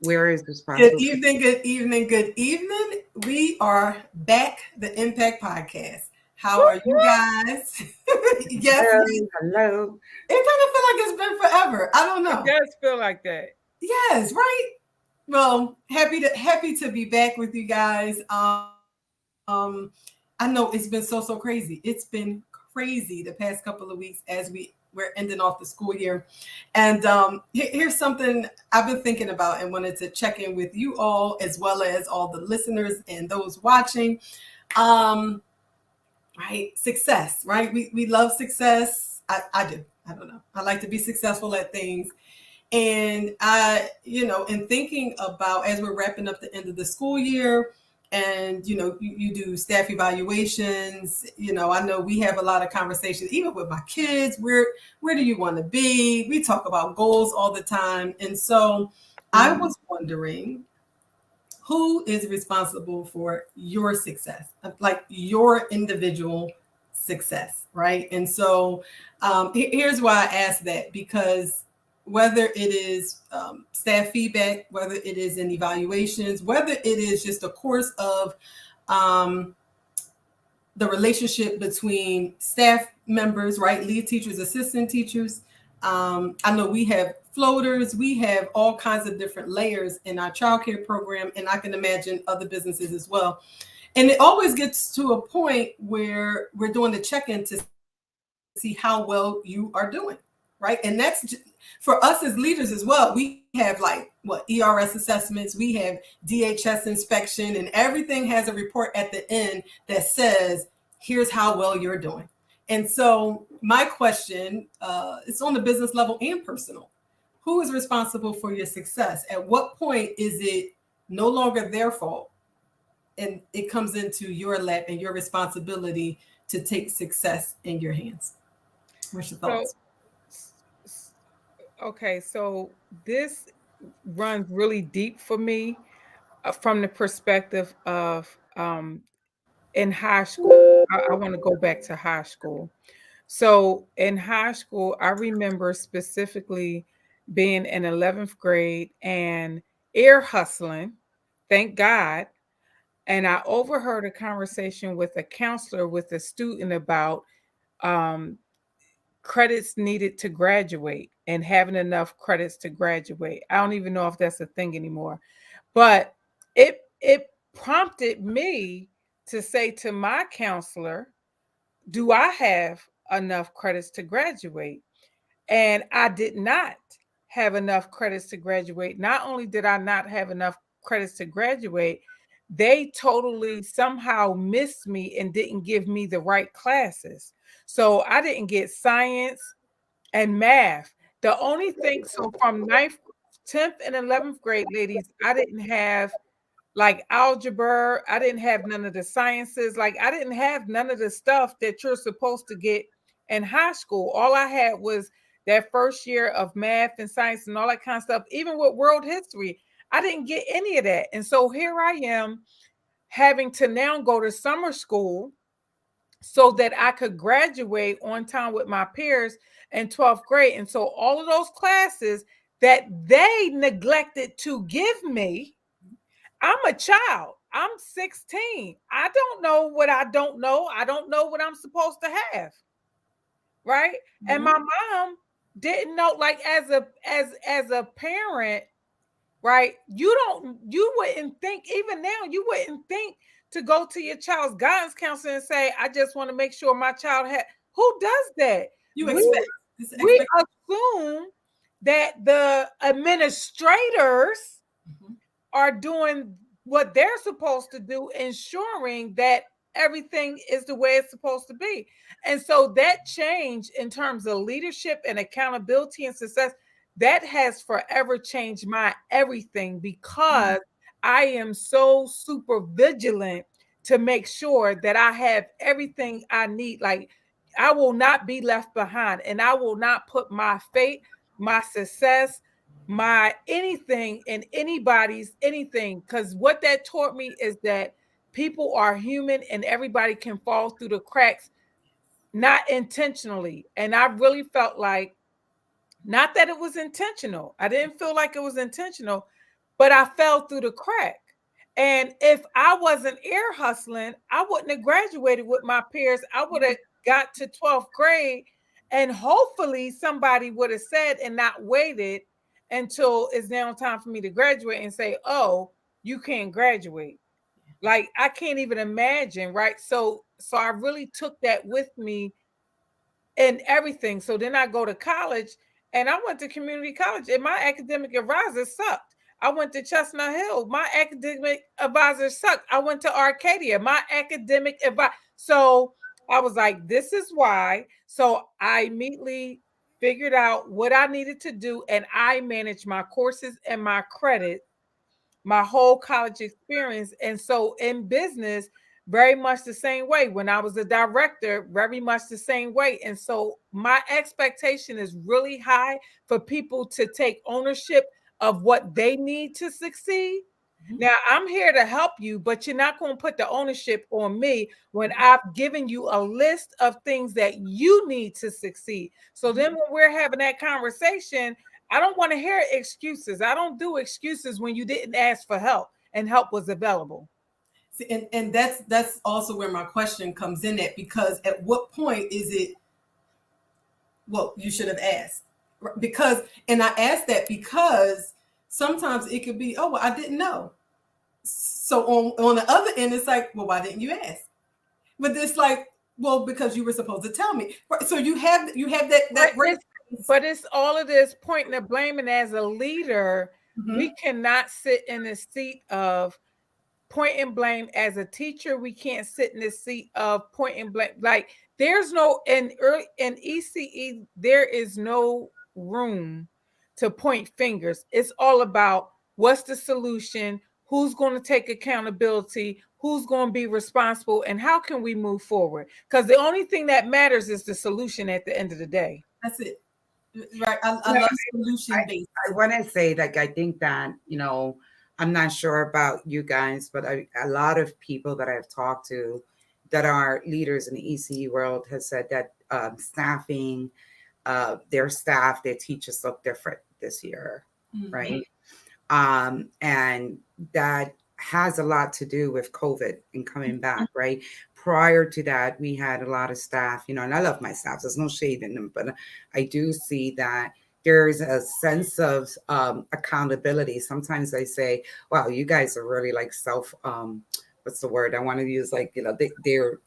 Where is responsible? Good evening, good evening, good evening. We are back, the Impact Podcast. How are you guys? Yes, Hello, hello. it kind of feel like it's been forever. I don't It know. does feel like that. Yes, right. Well, happy to be back with you guys. I know it's been so crazy. It's been crazy the past couple of weeks as we're ending off the school year, and here's something I've been thinking about and wanted to check in with you all as well as all the listeners and those watching. Um, right, success. Right, we love success. I do. I don't know. I like to be successful at things. And in thinking about as we're wrapping up the end of the school year, and you do staff evaluations. I know we have a lot of conversations, even with my kids. Where do you want to be? We talk about goals all the time, and so I was wondering who is responsible for your success, like your individual success, right? And so here's why I ask that, because whether it is staff feedback, whether it is in evaluations, whether it is just a course of um, the relationship between staff members, right? Lead teachers, assistant teachers. I know we have floaters, we have all kinds of different layers in our childcare program, and I can imagine other businesses as well. And it always gets to a point where we're doing the check-in to see how well you are doing, right? And that's for us as leaders as well. We have like ERS assessments, we have DHS inspection, and everything has a report at the end that says, here's how well you're doing. And so my question, it's on the business level and personal. Who is responsible for your success? At what point is it no longer their fault and it comes into your lap and your responsibility to take success in your hands? What's your So, thoughts? okay, so this runs really deep for me from the perspective of in high school. I want to go back to high school. So in high school, I remember specifically being in 11th grade and ear hustling, thank God. And I overheard a conversation with a counselor with a student about um, credits needed to graduate and having enough credits to graduate. I don't even know if that's a thing anymore, but it prompted me to say to my counselor, do I have enough credits to graduate? And I did not have enough credits to graduate. Not only did I not have enough credits to graduate, they totally somehow missed me and didn't give me the right classes. So I didn't get science and math. The only thing, so from 9th, 10th, and 11th grade, ladies, I didn't have like algebra. I didn't have none of the sciences. Like I didn't have none of the stuff that you're supposed to get in high school. All I had was that first year of math and science and all that kind of stuff. Even with world history, I didn't get any of that. And so here I am having to now go to summer school so that I could graduate on time with my peers in 12th grade. And so all of those classes that they neglected to give me, I'm a child. I'm 16. I don't know what I don't know. I don't know what I'm supposed to have. Right? And my mom didn't know, like as a parent, right? You wouldn't think, even now, you wouldn't think to go to your child's guidance counselor and say, I just want to make sure my child had. Who does that? You We expect we assume that the administrators are doing what they're supposed to do, ensuring that everything is the way it's supposed to be. And so that change in terms of leadership and accountability and success, that has forever changed my everything, because I am so super vigilant to make sure that I have everything I need. Like I will not be left behind, and I will not put my fate, my success, my anything in anybody's anything. Because what that taught me is that people are human and everybody can fall through the cracks, not intentionally. And I really felt like, not that it was intentional, I didn't feel like it was intentional, but I fell through the crack. And if I wasn't ear hustling, I wouldn't have graduated with my peers. I would have got to 12th grade, and hopefully somebody would have said and not waited until it's now time for me to graduate and say, oh, you can't graduate. Like, I can't even imagine, right? So I really took that with me and everything. So then I go to college, and I went to community college, and my academic advisor sucked. I went to Chestnut Hill. My academic advisor sucked. I went to Arcadia. My academic advisor. So I was like, this is why. So I immediately figured out what I needed to do, and I managed my courses and my credit my whole college experience. And so in business, very much the same way. When I was a director, very much the same way. And so my expectation is really high for people to take ownership of what they need to succeed. Now, I'm here to help you, but you're not going to put the ownership on me when I've given you a list of things that you need to succeed. So then when we're having that conversation, I don't want to hear excuses. I don't do excuses when you didn't ask for help and help was available. See, and that's also where my question comes in at, because at what point is it, well, you should have asked? Because, and I asked that because sometimes it could be, oh, well, I didn't know. So on the other end, it's like, well, why didn't you ask? But it's like, well, because you were supposed to tell me. So you have that great. But it's all of this pointing and blaming. As a leader, we cannot sit in the seat of point and blame. As a teacher, we can't sit in the seat of point and blame. Like, there's no in ECE, there is no room to point fingers. It's all about what's the solution, who's going to take accountability, who's going to be responsible, and how can we move forward? Because the only thing that matters is the solution at the end of the day. That's it. Right. I love solution based. I want to say, like, I think that, I'm not sure about you guys, but a lot of people that I've talked to that are leaders in the ECE world has said that staffing, their staff, their teachers look different this year, right? And that has a lot to do with COVID and coming back, right? Prior to that, we had a lot of staff, and I love my staff. There's no shade in them, but I do see that there's a sense of accountability. Sometimes I say, wow, you guys are really like what's the word I want to use? Like, they're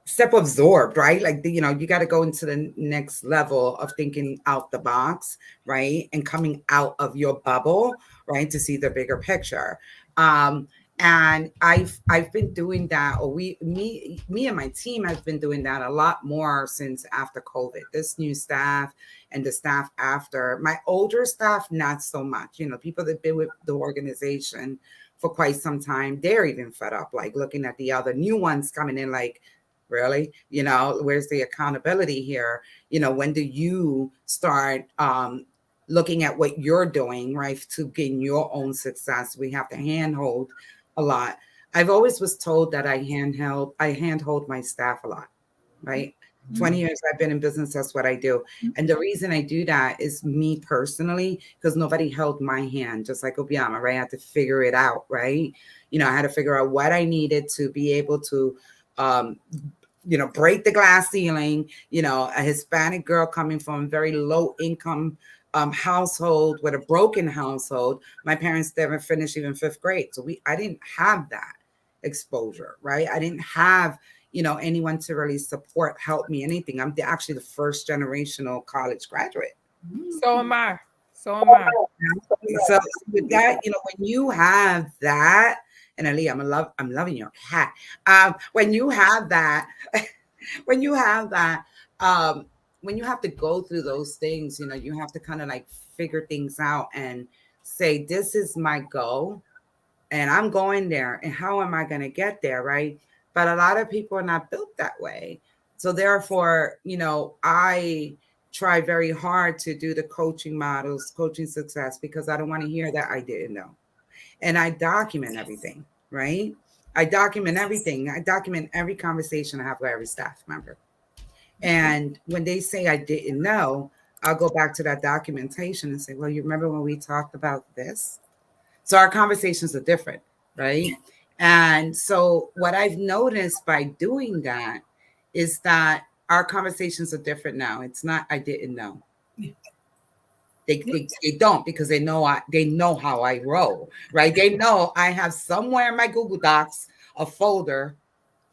self-absorbed, right? Like, you got to go into the next level of thinking out the box, right? And coming out of your bubble, right? To see the bigger picture. And I've been doing that, or me and my team have been doing that a lot more since after COVID. This new staff and the staff after. My older staff, not so much. People that have been with the organization for quite some time, they're even fed up, like looking at the other new ones coming in like, really? Where's the accountability here? When do you start looking at what you're doing, right, to gain your own success? We have to handhold a lot. I've always was told that I handhold my staff a lot, right? 20 years I've been in business, that's what I do. And the reason I do that is me personally, because nobody held my hand, just like Obiama, right? I had to figure it out, right? I had to figure out what I needed to be able to break the glass ceiling. A Hispanic girl coming from a very low income household with a broken household. My parents never finished even 5th grade. So I didn't have that exposure, right? I didn't have, anyone to really help me, anything. I'm actually the first generational college graduate. So am I. So with that, when you have that, and Ali, I'm loving your cat. When you have that, when you have to go through those things, you have to kind of like figure things out and say, this is my goal and I'm going there. And how am I going to get there? Right. But a lot of people are not built that way. So therefore, I try very hard to do the coaching models, coaching success, because I don't want to hear that I didn't know. And I document everything, right? I document everything. I document every conversation I have with every staff member. And when they say I didn't know, I'll go back to that documentation and say, well, you remember when we talked about this? So our conversations are different, right? And so what I've noticed by doing that is that our conversations are different now. It's not I didn't know. They don't, because they know how I roll, right? They know I have somewhere in my Google Docs a folder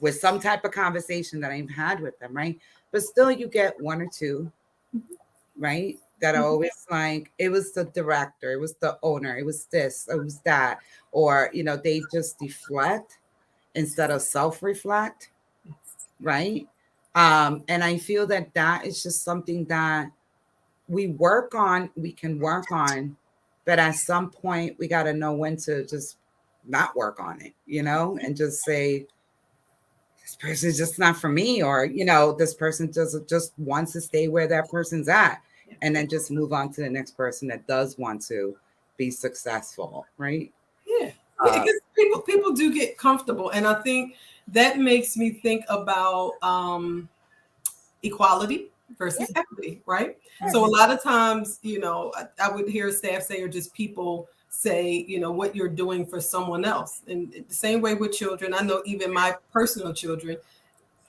with some type of conversation that I've had with them, right? But still you get one or two, right? That are always like, it was the director, it was the owner, it was this, it was that, or they just deflect instead of self-reflect, right? And I feel that that is just something that we can work on, but at some point we got to know when to just not work on it, and just say, this person is just not for me, or this person just wants to stay where that person's at, and then just move on to the next person that does want to be successful, right? Yeah, because people do get comfortable, and I think that makes me think about equality versus equity, right? So a lot of times, I would hear staff say, or just people say, what you're doing for someone else. And the same way with children, I know even my personal children,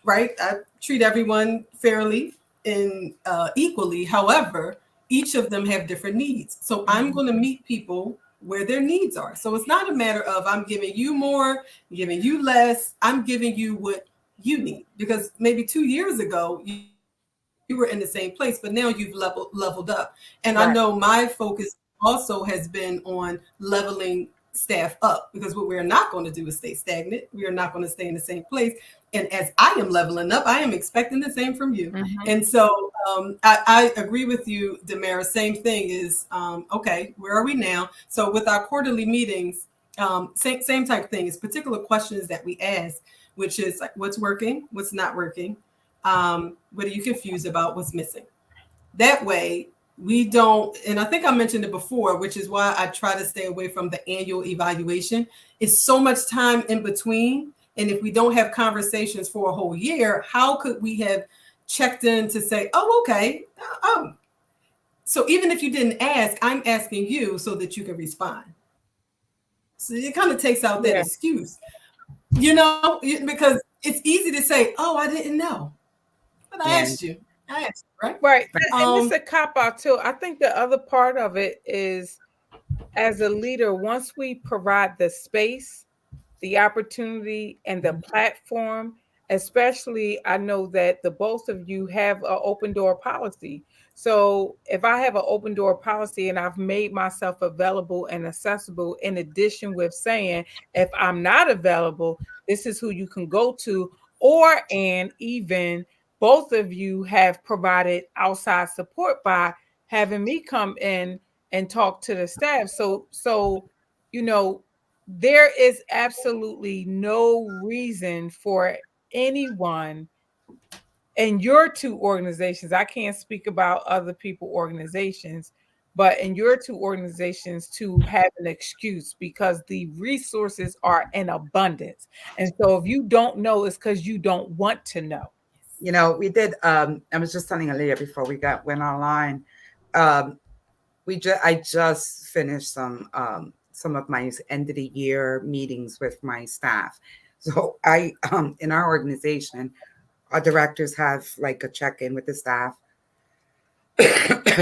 right? I treat everyone fairly and equally. However, each of them have different needs. So I'm going to meet people where their needs are. So it's not a matter of I'm giving you more, giving you less. I'm giving you what you need, because maybe 2 years ago you were in the same place, but now you've leveled up. And I know my focus also has been on leveling staff up, because what we're not going to do is stay stagnant. We are not going to stay in the same place. And as I am leveling up, I am expecting the same from you. And so I agree with you, Damara. Same thing is, okay, where are we now? So with our quarterly meetings, same type of thing is particular questions that we ask, which is like, what's working, what's not working, what are you confused about, what's missing? That way we don't, and I think I mentioned it before, which is why I try to stay away from the annual evaluation. It's so much time in between. And if we don't have conversations for a whole year, how could we have checked in to say, oh, okay. Oh, so even if you didn't ask, I'm asking you so that you can respond. So it kind of takes out that excuse, because it's easy to say, oh, I didn't know. But I asked you. Right? Right. And it's a cop-out too. I think the other part of it is, as a leader, once we provide the space, the opportunity, and the platform, especially, I know that the both of you have an open door policy. So if I have an open door policy and I've made myself available and accessible, in addition with saying, if I'm not available, this is who you can go to, and even both of you have provided outside support by having me come in and talk to the staff. So there is absolutely no reason for anyone in your two organizations. I can't speak about other people organizations, but in your two organizations to have an excuse, because the resources are in abundance. And so if you don't know, it's because you don't want to know. We did, I was just telling Aaliyah before we went online, I just finished some of my end of the year meetings with my staff. So I in our organization, our directors have like a check-in with the staff.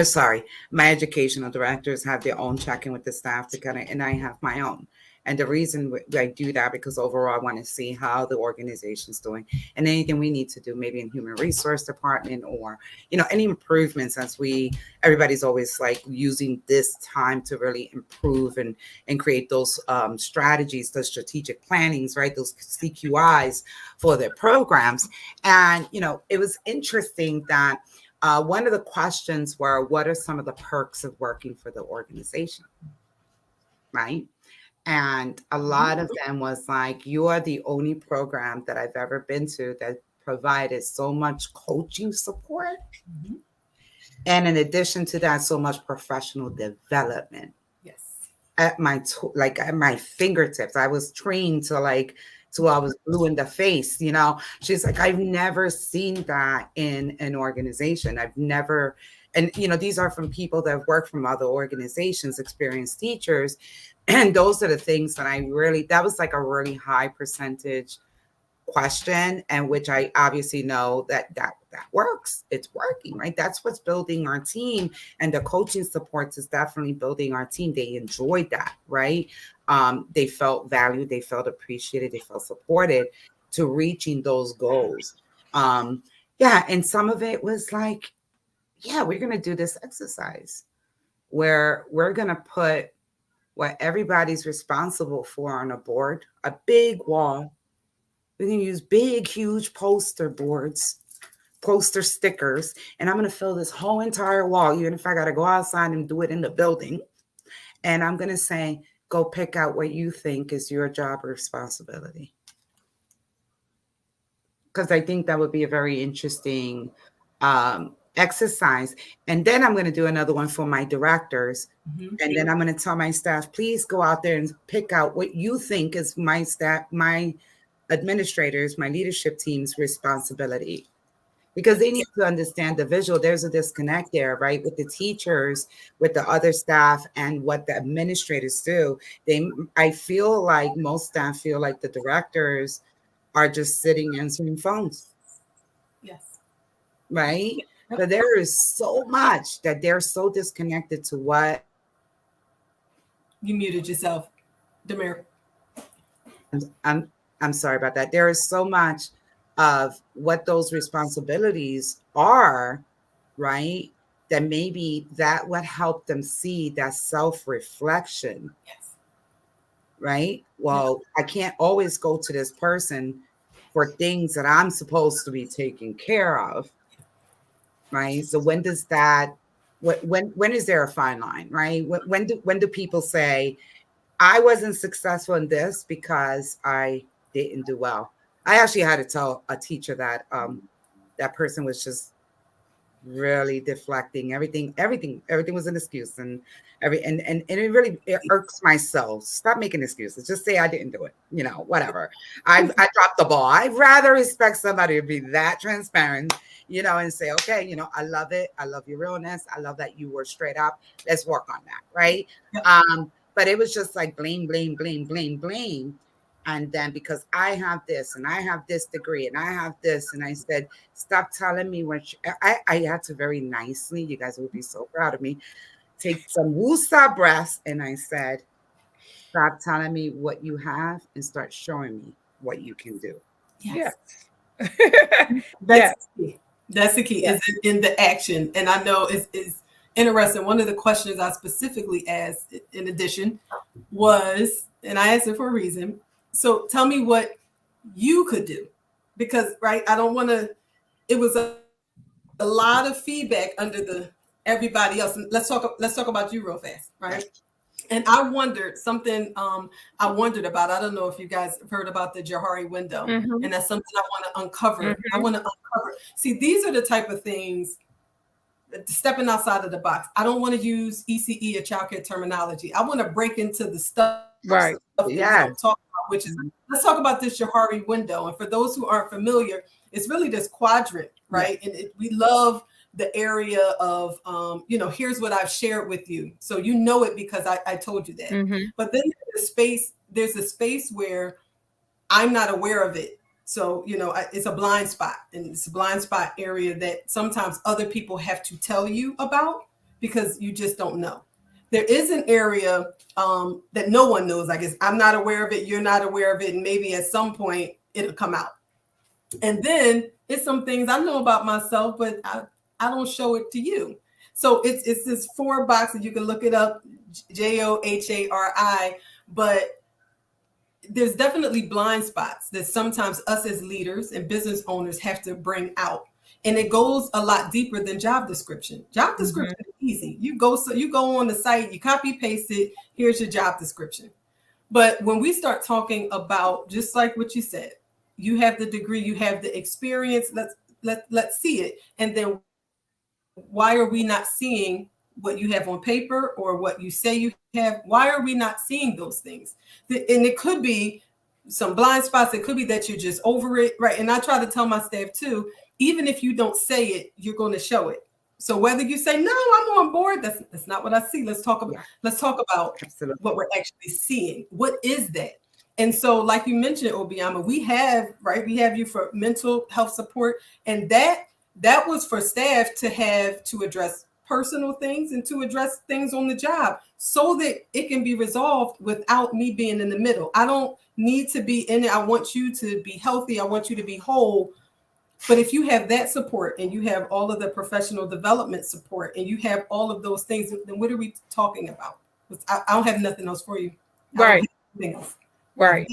Sorry, my educational directors have their own check-in with the staff and I have my own. And the reason I do that, because overall I want to see how the organization's doing, and anything we need to do, maybe in human resource department, or any improvements, as everybody's always like using this time to really improve and create those strategies, those strategic plannings, right? Those CQIs for their programs. And it was interesting that one of the questions were, what are some of the perks of working for the organization, right? And a lot of them was like, you are the only program that I've ever been to that provided so much coaching support. And in addition to that, so much professional development. Yes. At my fingertips. I was trained till I was blue in the face. She's like, I've never seen that in an organization. I've never and these are from people that have worked from other organizations, experienced teachers, and those are the things that that was like a really high percentage question, and which I obviously know that works. It's working, right? That's what's building our team, and the coaching supports is definitely building our team. They enjoyed that, right? They felt valued, they felt appreciated, they felt supported to reaching those goals. Yeah, and some of it was like, yeah, we're gonna do this exercise where we're gonna put what everybody's responsible for on a board, a big wall. We're going to use big, huge poster boards, poster stickers, and I'm going to fill this whole entire wall, even if I got to go outside and do it in the building. And I'm going to say, go pick out what you think is your job or responsibility. Because I think that would be a very interesting exercise. And then I'm going to do another one for my directors. Mm-hmm. And then I'm going to tell my staff, please go out there and pick out what you think is my staff, my administrators, my leadership team's responsibility, because they need to understand the visual. There's a disconnect there, right? With the teachers, with the other staff, and what the administrators do. I feel like most staff feel like the directors are just sitting answering phones. Yes. Right? Yep. But there is so much that they're so disconnected to what. You muted yourself, Demir. I'm sorry about that. There is so much of what those responsibilities are, right? That maybe that would help them see that self-reflection. Yes. Right? Well, I can't always go to this person for things that I'm supposed to be taking care of. Right? So when does that, when is there a fine line, right? When do people say, I wasn't successful in this because I didn't do well? I actually had to tell a teacher that that person was just really deflecting. Everything was an excuse, and it irks my soul. Stop making excuses. Just say I didn't do it. Whatever. I dropped the ball. I'd rather expect somebody to be that transparent, and say, okay, I love it. I love your realness. I love that you were straight up. Let's work on that, right? Yep. But it was just like blame. And then because I have this and I have this degree and I have this, and I said, stop telling me I had to very nicely, you guys would be so proud of me, take some woosah breaths. And I said, stop telling me what you have and start showing me what you can do. Yes. That's the key. Yes. Is in the action. And I know it's interesting. One of the questions I specifically asked in addition was, and I asked it for a reason. So tell me what you could do, because, right, I don't want to, it was a lot of feedback under everybody else. And let's talk about you real fast, right? And I wondered something I wondered about. I don't know if you guys have heard about the Johari Window, mm-hmm. and that's something I want to uncover. Mm-hmm. I want to uncover. See, these are the type of things, stepping outside of the box. I don't want to use ECE or childcare terminology. I want to break into the stuff. Right. Yeah. Which is, let's talk about this Johari Window. And for those who aren't familiar, it's really this quadrant, right? Yeah. And we love the area of, here's what I've shared with you. So you know it because I told you that. Mm-hmm. But then there's a space where I'm not aware of it. So, it's a blind spot, and it's a blind spot area that sometimes other people have to tell you about because you just don't know. There is an area that no one knows. I guess I'm not aware of it. You're not aware of it. And maybe at some point it'll come out. And then it's some things I know about myself, but I don't show it to you. So it's this 4 boxes. You can look it up, JOHARI. But there's definitely blind spots that sometimes us as leaders and business owners have to bring out. And it goes a lot deeper than job description. Job description is easy. You go on the site, you copy paste it. Here's your job description. But when we start talking about, just like what you said, you have the degree, you have the experience. Let's see it. And then why are we not seeing what you have on paper or what you say you have? Why are we not seeing those things? And it could be some blind spots. It could be that you're just over it, right? And I try to tell my staff too, even if you don't say it, you're going to show it. So whether you say no, I'm on board, that's not what I see. Let's talk about Absolutely. what we're actually seeing. What is that? And so, like you mentioned, Obiama, we have you for mental health support, and that was for staff to have to address personal things and to address things on the job so that it can be resolved without me being in the middle. I don't need to be in it. I want you to be healthy. I want you to be whole. But if you have that support and you have all of the professional development support and you have all of those things, then what are we talking about? I don't have nothing else for you. Right. Else. Right.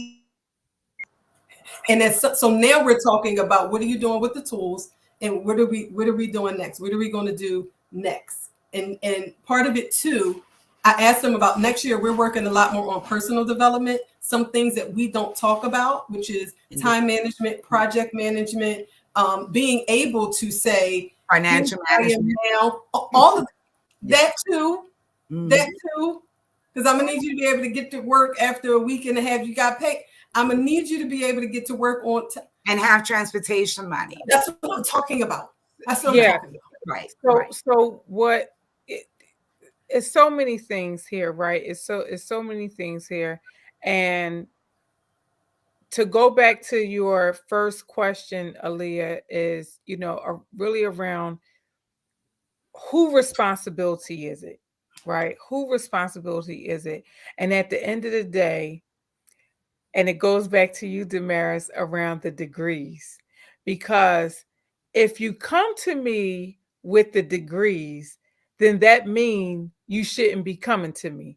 And so now we're talking about what are you doing with the tools and what are we doing next? What are we going to do next? And part of it too, I asked them about next year. We're working a lot more on personal development, some things that we don't talk about, which is time management, project management, being able to say financial management, now, all of that too, because I'm gonna need you to be able to get to work after a week and a half. You got paid. I'm gonna need you to be able to get to work on and have transportation money. That's what I'm talking about. That's what I'm talking about. Right. So what? It's so many things here, right? It's so many things here, and to go back to your first question, Aaliyah, is really around who responsibility is it, right? Who responsibility is it? And at the end of the day, and it goes back to you, Damaris, around the degrees, because if you come to me with the degrees, then that means you shouldn't be coming to me.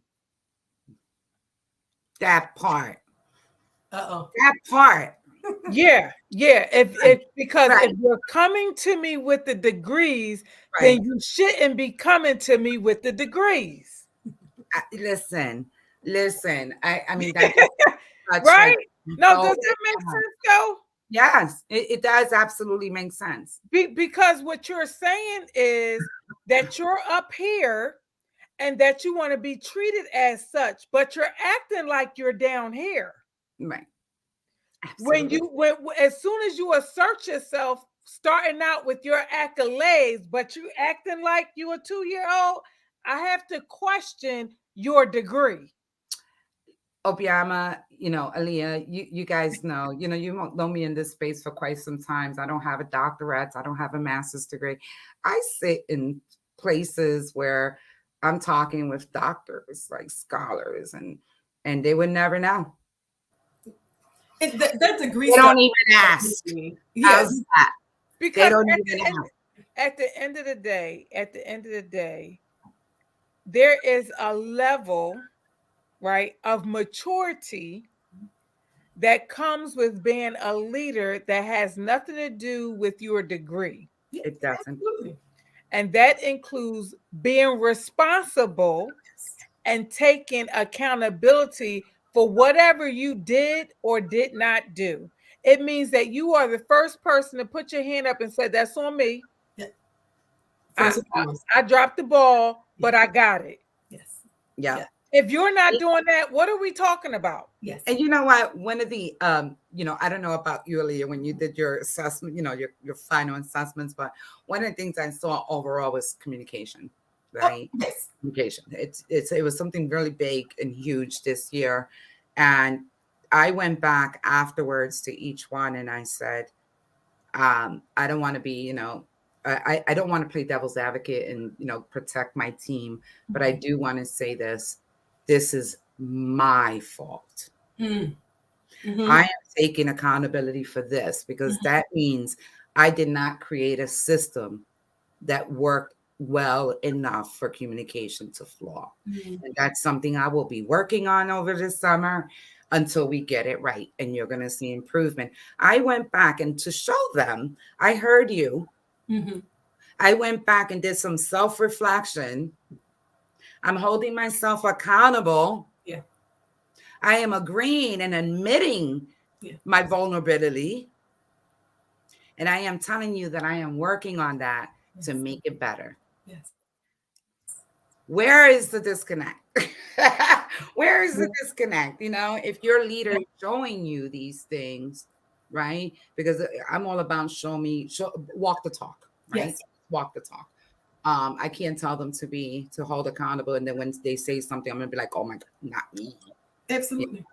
That part. Uh-oh. That part. Yeah. If because if you're coming to me with the degrees, then you shouldn't be coming to me with the degrees. Listen. I mean that's right? No, does that make sense though? Yes, it does absolutely make sense. Because what you're saying is that you're up here and that you want to be treated as such, but you're acting like you're down here. Right. Absolutely. When as soon as you assert yourself, starting out with your accolades, but you acting like you a 2-year-old, I have to question your degree. Obiama, Aaliyah, you guys know, you know me in this space for quite some time. I don't have a doctorate. I don't have a master's degree. I sit in places where I'm talking with doctors, like scholars, and they would never know. That degree. They don't even ask. Yes. Because they don't even ask. At the end of the day, there is a level, right, of maturity that comes with being a leader that has nothing to do with your degree. It doesn't. And that includes being responsible and taking accountability for whatever you did or did not do. It means that you are the first person to put your hand up and say, that's on me. Yeah. I dropped the ball, but I got it. Yes. Yeah. If you're not doing that, what are we talking about? Yes. And you know what? One of the, I don't know about you, Aaliyah, when you did your assessment, your final assessments, but one of the things I saw overall was communication, right? Oh, yes. Communication. It was something really big and huge this year. And I went back afterwards to each one and I said, I don't want to be, I don't want to play devil's advocate and, protect my team, but I do want to say this is my fault. Mm-hmm. I am taking accountability for this because that means I did not create a system that worked well enough for communication to flow. And that's something I will be working on over this summer until we get it right. And you're going to see improvement. I went back and to show them, I heard you. I went back and did some self-reflection. I'm holding myself accountable. Yeah. I am agreeing and admitting my vulnerability. And I am telling you that I am working on that to make it better. Yes. Where is the disconnect? Where is the disconnect? If your leader is showing you these things, right? Because I'm all about walk the talk, right? Yes. Walk the talk. I can't tell them to hold accountable, and then when they say something, I'm gonna be like, oh my God, not me. Absolutely.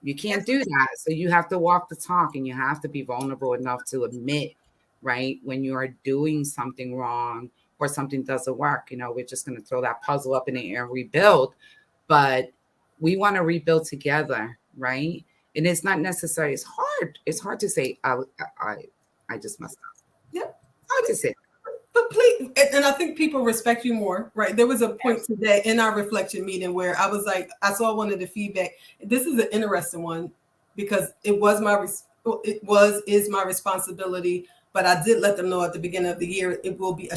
You can't do that. So you have to walk the talk, and you have to be vulnerable enough to admit, right, when you are doing something wrong or something doesn't work. We're just going to throw that puzzle up in the air and rebuild. But we want to rebuild together, right? And it's not necessary. It's hard. It's hard to say, I just messed up. Yep. Hard to say. But please, and I think people respect you more, right? There was a point today in our reflection meeting where I was like, I saw one of the feedback. This is an interesting one because is my responsibility, but I did let them know at the beginning of the year it will be a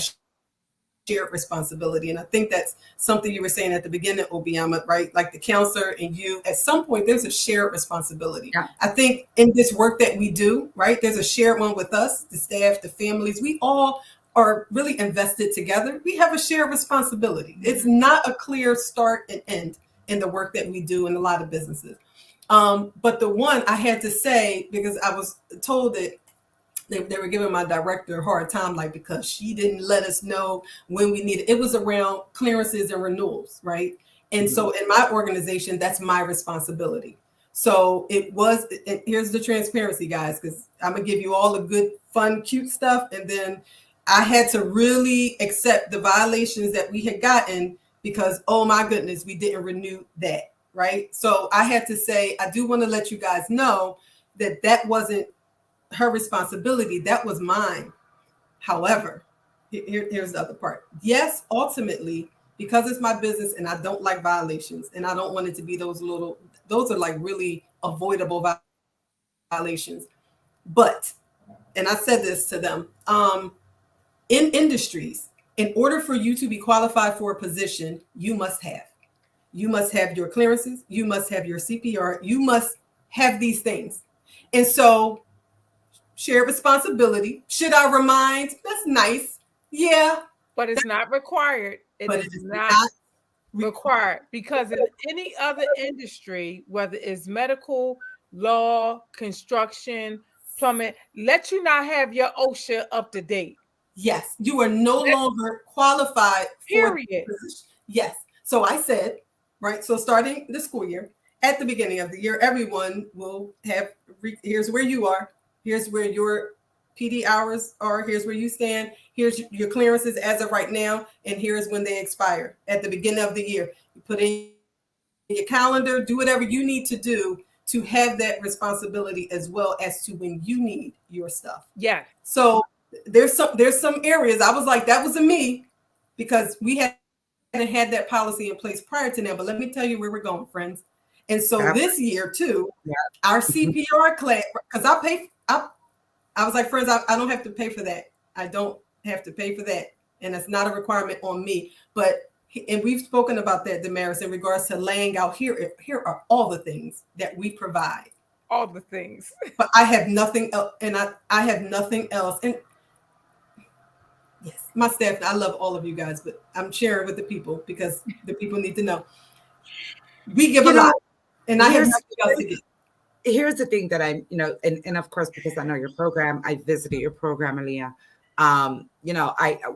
shared responsibility. And I think that's something you were saying at the beginning, Obiama, right? Like the counselor and you, at some point, there's a shared responsibility. Yeah. I think in this work that we do, right, there's a shared one with us, the staff, the families. We all are really invested together. We have a shared responsibility. It's not a clear start and end in the work that we do in a lot of businesses. But the one I had to say, because I was told that they were giving my director a hard time, like, because she didn't let us know when we needed. It was around clearances and renewals, right? And so in my organization, that's my responsibility. So it was, and here's the transparency, guys, because I'm going to give you all the good, fun, cute stuff. And then I had to really accept the violations that we had gotten because, oh my goodness, we didn't renew that, right? So I had to say, I do want to let you guys know that that wasn't her responsibility. That was mine. However, here's the other part. Yes, ultimately, because it's my business and I don't like violations and I don't want it to be those are like really avoidable violations. But, and I said this to them, in industries, in order for you to be qualified for a position, you must have your clearances, you must have your CPR, you must have these things. And so shared responsibility. Should I remind? That's nice. Yeah. But it's not required. It is not required because in any other industry, whether it's medical, law, construction, plumbing, let you not have your OSHA up to date. Yes. You are no longer qualified for the position. Yes. So I said, right, so starting the school year, at the beginning of the year, everyone will have, here's where you are. Here's where your PD hours are. Here's where you stand. Here's your clearances as of right now. And here's when they expire at the beginning of the year. You put in your calendar, do whatever you need to do to have that responsibility as well as to when you need your stuff. Yeah. So there's some areas I was like, that was a me because we hadn't had that policy in place prior to now. But let me tell you where we're going, friends. And so this year too, our CPR class, because I was like, friends, I don't have to pay for that. I don't have to pay for that. And it's not a requirement on me. And we've spoken about that, Damaris, in regards to laying out here are all the things that we provide. All the things. But I have nothing else. And I have nothing else. And yes, my staff, I love all of you guys, but I'm sharing with the people because the people need to know. We give a lot. And I have nothing else to give. Here's the thing that and of course, because I know your program, I visited your program, Aaliyah.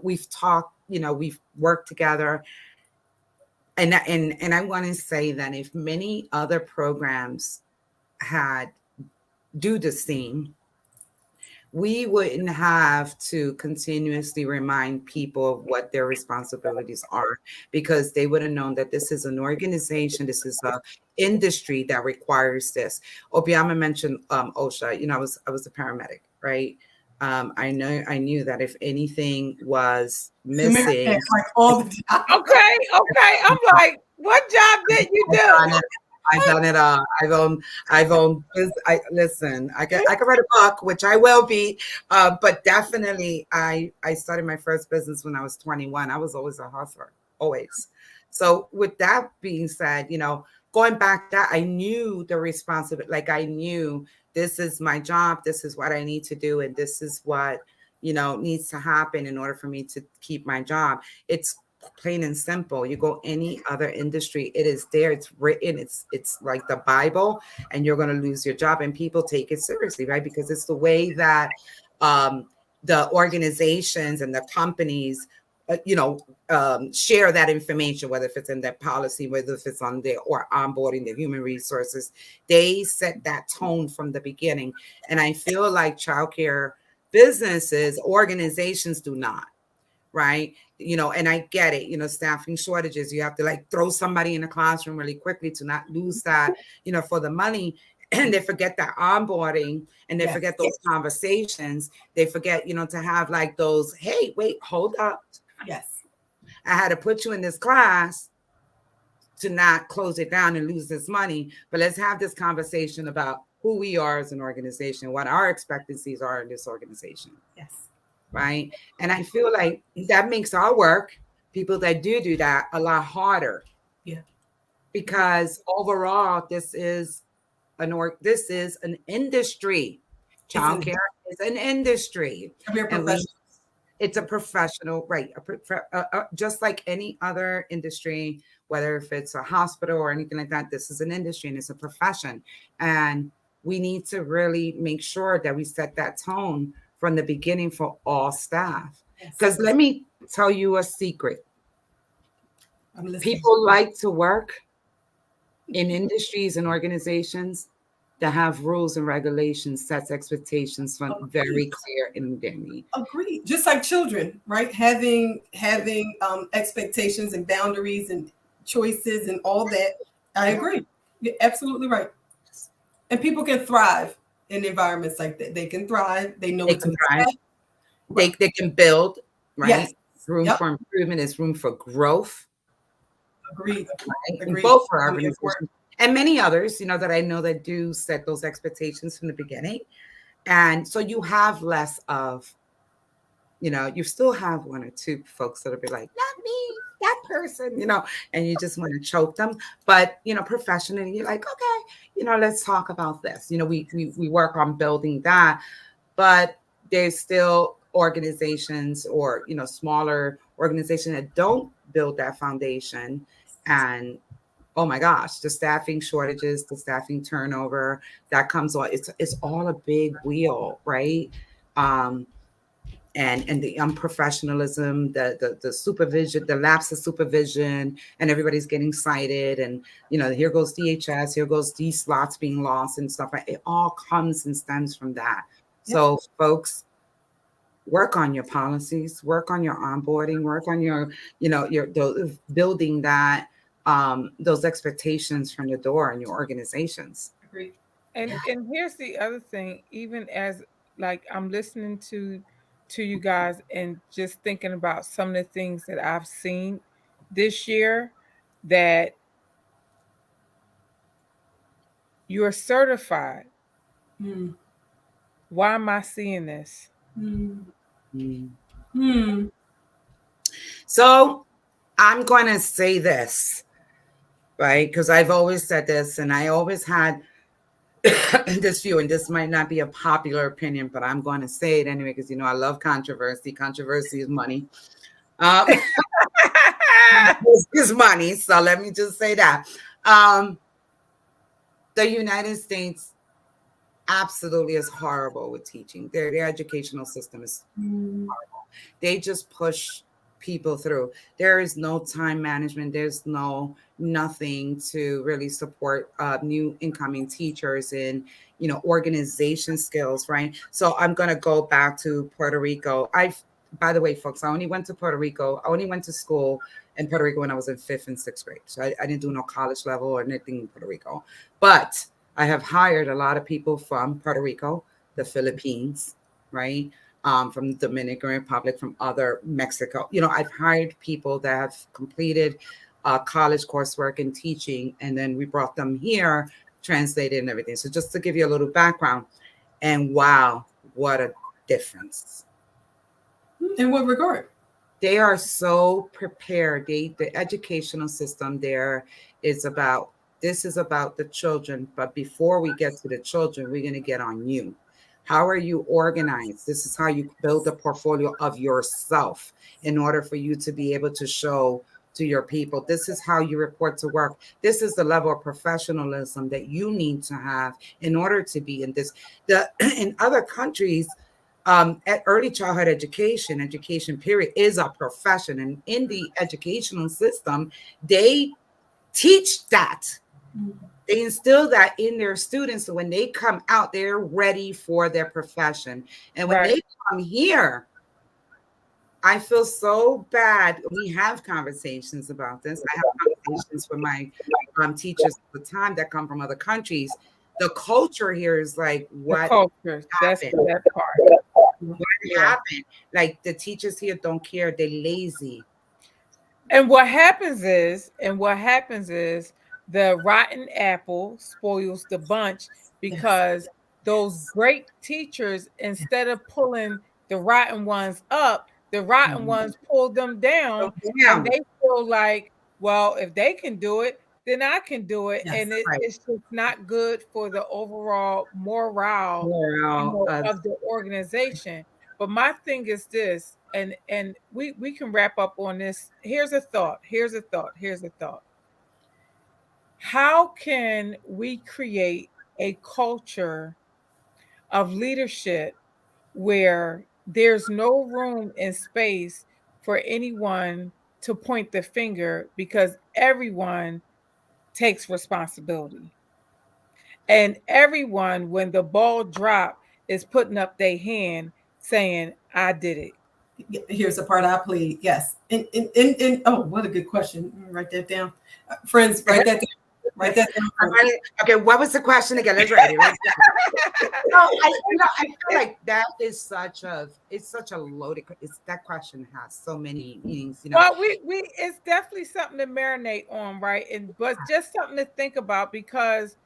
We've talked, we've worked together. And I want to say that if many other programs do the same, we wouldn't have to continuously remind people of what their responsibilities are, because they would have known that this is an organization, this is a industry that requires this. Obiama mentioned OSHA. I was a paramedic, right? I knew that if anything was missing, like all the time. Okay. I'm like, what job did you do? I've done it all. Listen, I can write a book, which I will be, but definitely I started my first business when I was 21. I was always a hustler, always. So with that being said, going back that I knew the responsibility, like I knew this is my job, this is what I need to do, and this is what, needs to happen in order for me to keep my job. It's plain and simple. You go any other industry, it is there, it's written, it's like the Bible, and you're going to lose your job, and people take it seriously, right? Because it's the way that the organizations and the companies share that information, whether if it's in their policy, whether if it's on their or onboarding the human resources. They set that tone from the beginning. And I feel like childcare businesses, organizations do not, right? And I get it, staffing shortages. You have to like throw somebody in a classroom really quickly to not lose that, for the money. And they forget that onboarding, and they forget those conversations. They forget, to have like those, hey, wait, hold up. Yes. I had to put you in this class to not close it down and lose this money. But let's have this conversation about who we are as an organization, what our expectancies are in this organization. Yes. Right. And I feel like that makes our work, people that do that, a lot harder. Yeah. Because overall, this is an industry. Childcare is an industry. It's a professional, right? Just like any other industry, whether if it's a hospital or anything like that, this is an industry and it's a profession. And we need to really make sure that we set that tone from the beginning for all staff. Because let me tell you a secret. People like to work in industries and organizations that have rules and regulations, sets expectations from very clear in their need. Agreed. Just like children, right? Having expectations and boundaries and choices and all that. I agree. You're absolutely right. And people can thrive in environments like that. They can thrive. They know what to expect. They can build, right? Yes. Room for improvement is room for growth. Agreed. Right? Agreed. Both for our organizations. And many others, that I know that do set those expectations from the beginning. And so you have less of, you still have one or two folks that'll be like, not me, that person, and you just want to choke them. But, professionally, you're like, okay, let's talk about this. We work on building that, but there's still organizations or, smaller organizations that don't build that foundation. And oh my gosh, the staffing shortages, the staffing turnover that comes on, it's all a big wheel, right? And the unprofessionalism, the supervision, the lapse of supervision, and everybody's getting cited, and here goes DHS, here goes these slots being lost and stuff. It all comes and stems from that. Yep. So folks, work on your policies, work on your onboarding, work on your building that those expectations from the door in your organizations. Agreed. And here's the other thing, even as like I'm listening to you guys and just thinking about some of the things that I've seen this year, that you're certified. Why am I seeing this? So I'm going to say this, right? Because I've always said this, and I always had this view, and this might not be a popular opinion, but I'm going to say it anyway, because, I love controversy. Controversy is money. It's money. So let me just say that. The United States absolutely is horrible with teaching. Their educational system is horrible. They just push people through. There is no time management. There's nothing to really support new incoming teachers and organization skills, right? So I'm going to go back to Puerto Rico. By the way, folks, I only went to Puerto Rico. I only went to school in Puerto Rico when I was in 5th and 6th grade. So I didn't do no college level or anything in Puerto Rico. But I have hired a lot of people from Puerto Rico, the Philippines, right? From the Dominican Republic, from other Mexico. I've hired people that have completed college coursework in teaching, and then we brought them here, translated and everything. So just to give you a little background, and wow, what a difference. In what regard? They are so prepared. The educational system there is about, this is about the children. But before we get to the children, we're going to get on you. How are you organized? This is how you build a portfolio of yourself in order for you to be able to show to your people. This is how you report to work. This is the level of professionalism that you need to have in order to be in this. In other countries, At early childhood education period is a profession, and in the educational system, they teach that. They instill that in their students, so when they come out, they're ready for their profession. And when Right. they come here, I feel so bad. We have conversations about this. I have conversations with my teachers at the time that come from other countries. The culture here is like, The what culture. That's happened? that part. What Yeah. happened? Like the teachers here don't care. They're lazy. And what happens is the rotten apple spoils the bunch, Yes. because those great teachers, instead of pulling the rotten ones up, the rotten Mhm. ones pull them down, and Damn. they feel like, well, if they can do it, then I can do it. Yes. And Right. it's just not good for the overall morale, Well, of the organization. But my thing is this, and we can wrap up on this. Here's a thought. Here's a thought. Here's a thought. How can we create a culture of leadership where there's no room and space for anyone to point the finger, because everyone takes responsibility, and everyone, when the ball drop, is putting up their hand saying, I did it. Here's the part I played. Yes. And oh, what a good question. Write that down. Friends, write that down. Write that down. okay, what was the question again? Let's write it. I feel like that is such a loaded. That question has so many meanings. Well, we it's definitely something to marinate on, right? And but just something to think about, because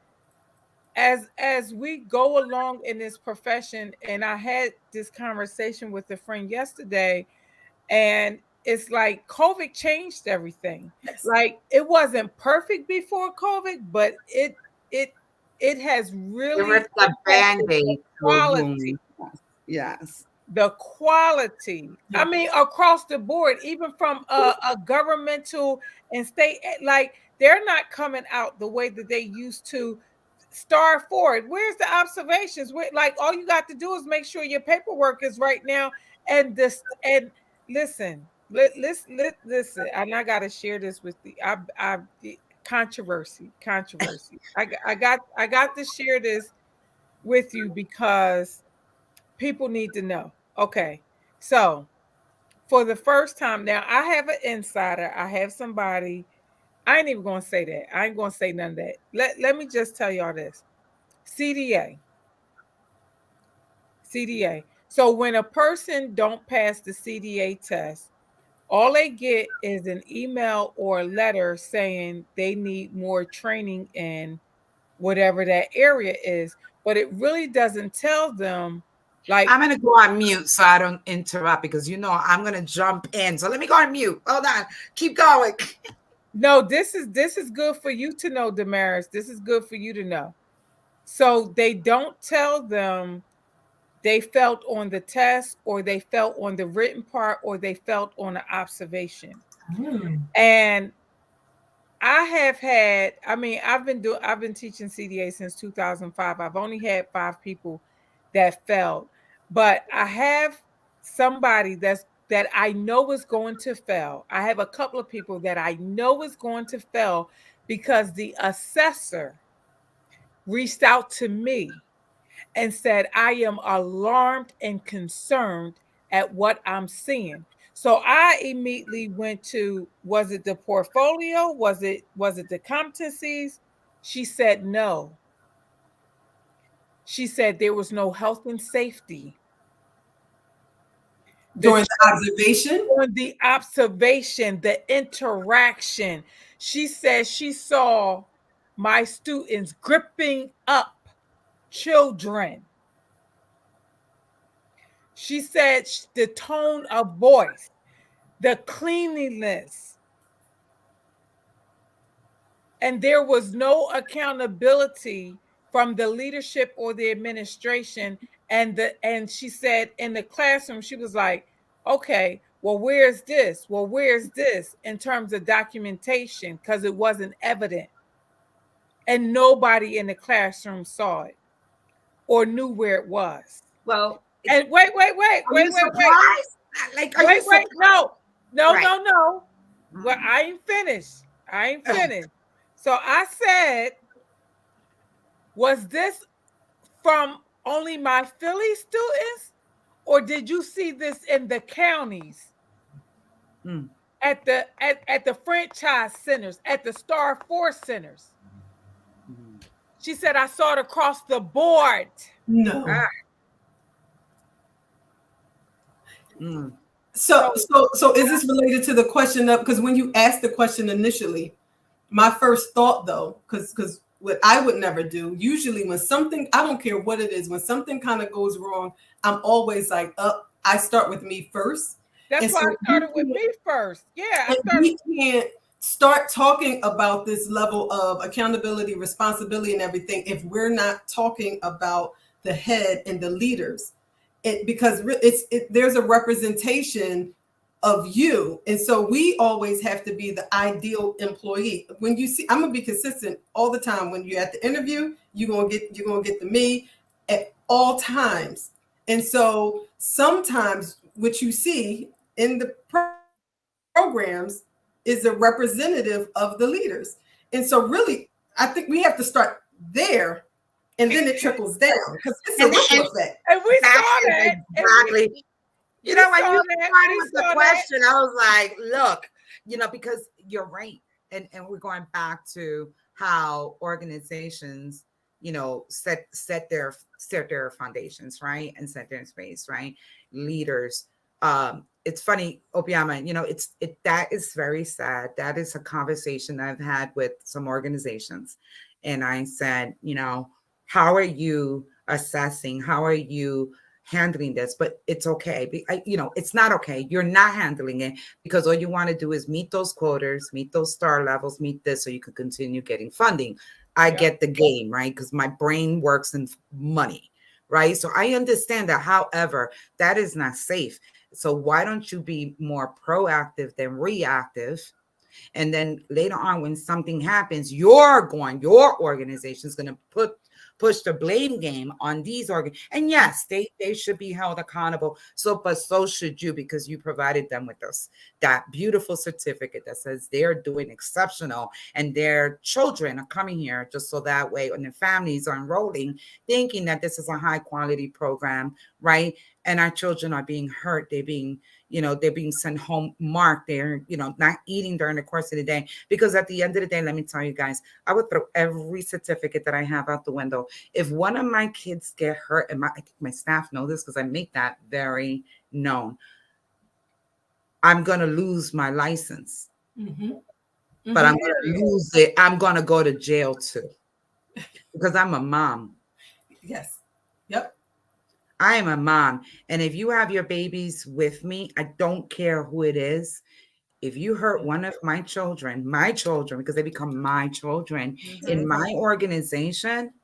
as we go along in this profession, and I had this conversation with a friend yesterday, and it's like COVID changed everything. Yes. Like, it wasn't perfect before COVID, but it has It really ripped the impacted the band-aid to a quality. wound. Yes. The quality, Yeah. I mean, across the board, even from a governmental and state, like, they're not coming out the way that they used to. Star forward, where's the observations? Like, all you got to do is make sure your paperwork is right now. And this, and listen, listen, and I got to share this with the controversy. I got to share this with you, because people need to know. Okay. So, for the first time now, I have an insider. I have somebody. I ain't even going to say that. I ain't going to say none of that. Let me just tell y'all this. CDA. CDA. So when a person don't pass the CDA test, all they get is an email or a letter saying they need more training in whatever that area is, but it really doesn't tell them, like, I'm gonna go on mute so I don't interrupt, because I'm gonna jump in. So let me go on mute. Hold on. Keep going. no, this is good for you to know, Damaris. This is good for you to know. So they don't tell them they felt on the test, or they felt on the written part, or they felt on the observation. And I have had, I mean, I've been teaching CDA since 2005. I've only had 5 people that failed, but I have somebody that I know is going to fail. I have a couple of people that I know is going to fail, because the assessor reached out to me and said, I am alarmed and concerned at what I'm seeing. So I immediately went to, was it the portfolio? Was it the competencies? She said no. She said there was no health and safety. During the observation? On the observation, the interaction. She said she saw my students gripping up children. She said the tone of voice, the cleanliness, and there was no accountability from the leadership or the administration. And she said in the classroom, she was like, okay, well, where's this? Well, where's this in terms of documentation? Because it wasn't evident. And nobody in the classroom saw it or knew where it was. Well, And wait. Are you surprised? Like, are you surprised? No. Right. Well, I ain't finished. So I said, was this from only my Philly students, or did you see this in the counties? Mm. At the franchise centers, at the Star Force centers? She said, I saw it across the board. No. Mm. So is this related to the question of, because when you asked the question initially, my first thought though, because what I would never do, usually when something, I don't care what it is, when something kind of goes wrong, I'm always like, I start with me first. That's why I started with me first. Yeah, we can't start talking about this level of accountability, responsibility, and everything if we're not talking about the head and the leaders. Because there's a representation of you, and so we always have to be the ideal employee. When you see, I'm gonna be consistent all the time. When you're at the interview, you're gonna get the me at all times. And so sometimes what you see in the programs is a representative of the leaders. And so really, I think we have to start there, and then it trickles down because it's a ripple effect. And we saw that. Exactly. You know, when you started with the question, I was like, look, because you're right. And we're going back to how organizations, set their foundations, right? And set their space, right? Leaders. It's funny, Obiama, that is very sad. That is a conversation I've had with some organizations. And I said, how are you assessing? How are you handling this? But it's okay. It's not okay. You're not handling it because all you want to do is meet those quotas, meet those star levels, meet this so you can continue getting funding. I get the game, right? Because my brain works in money, right? So I understand that. However, that is not safe. So why don't you be more proactive than reactive? And then later on, when something happens, your organization is going to push the blame game on these organs. And yes, they should be held accountable. But so should you, because you provided them with that beautiful certificate that says they're doing exceptional and their children are coming here just so that way, and their families are enrolling, thinking that this is a high quality program, right? And our children are being hurt. They're being sent home marked. They're, not eating during the course of the day. Because at the end of the day, let me tell you guys, I would throw every certificate that I have out the window. If one of my kids get hurt, and I think my staff know this because I make that very known, I'm going to lose my license. Mm-hmm. But I'm going to lose it. I'm going to go to jail too. Because I'm a mom. Yes. Yep. I am a mom. And if you have your babies with me, I don't care who it is. If you hurt one of my children, because they become my children in my organization,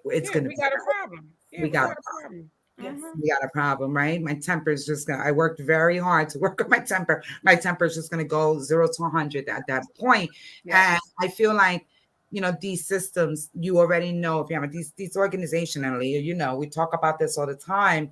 it's going to be. We got a problem. We got a problem. Yes. We got a problem, right? My temper is just I worked very hard to work on my temper. My temper is just going to go 0 to 100 at that point. Yes. And I feel like, these systems, you already know, if you have these organizationally, we talk about this all the time,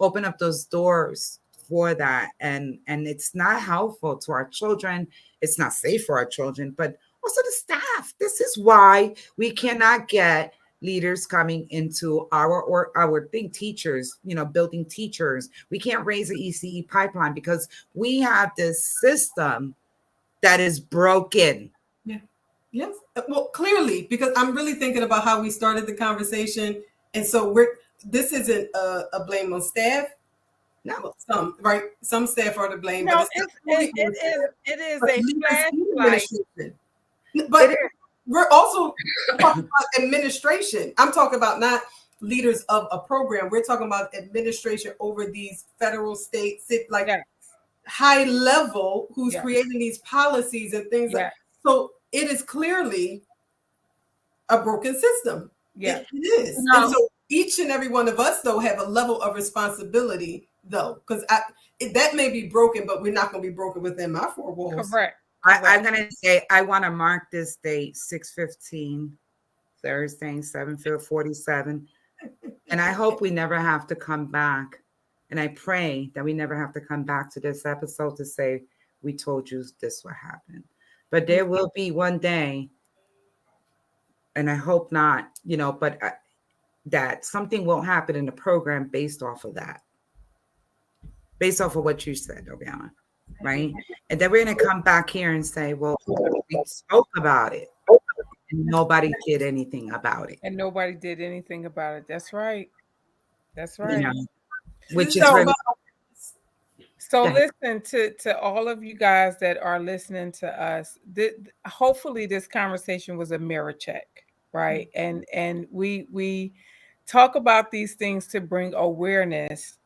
open up those doors for that. And it's not helpful to our children. It's not safe for our children, but also the staff. This is why we cannot get leaders coming into our teachers, building teachers. We can't raise the ECE pipeline because we have this system that is broken. Yeah. Yes. Well, clearly, because I'm really thinking about how we started the conversation. And so this isn't a blame on staff. No. Some staff are to blame. No, but it is a flashlight. But we're also talking about administration. I'm talking about not leaders of a program. We're talking about administration over these federal, state, high level who's creating these policies and things. So it is clearly a broken system. Yeah, it is. No. And so each and every one of us, though, have a level of responsibility, though, because that may be broken, but we're not going to be broken within my four walls. Correct. I'm going to say I want to mark this date, 6/15, Thursday, 7/47. And I hope we never have to come back. And I pray that we never have to come back to this episode to say, we told you this what happened. But there will be one day, and I hope not, but that something won't happen in the program based off of that, based off of what you said, Oriana, right? And then we're going to come back here and say, well, we spoke about it and nobody did anything about it. And nobody did anything about it. That's right. That's You right. know, which is So, really So Yeah. listen to all of you guys that are listening to us. Hopefully this conversation was a mirror check, right? And we talk about these things to bring awareness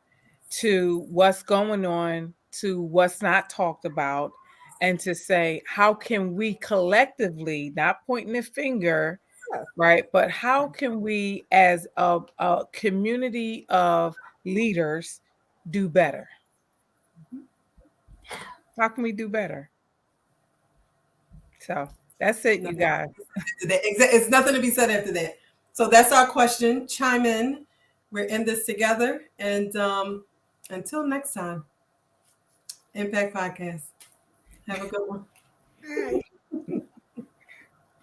to what's going on, to what's not talked about, and to say, how can we collectively, not pointing the finger, right? But how can we, as a community of leaders, do better? How can we do better? So that's it, you guys. It's nothing to be said after that. So that's our question. Chime in. We're in this together. And until next time, Impact Podcast. Have a good one.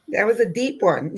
That was a deep one.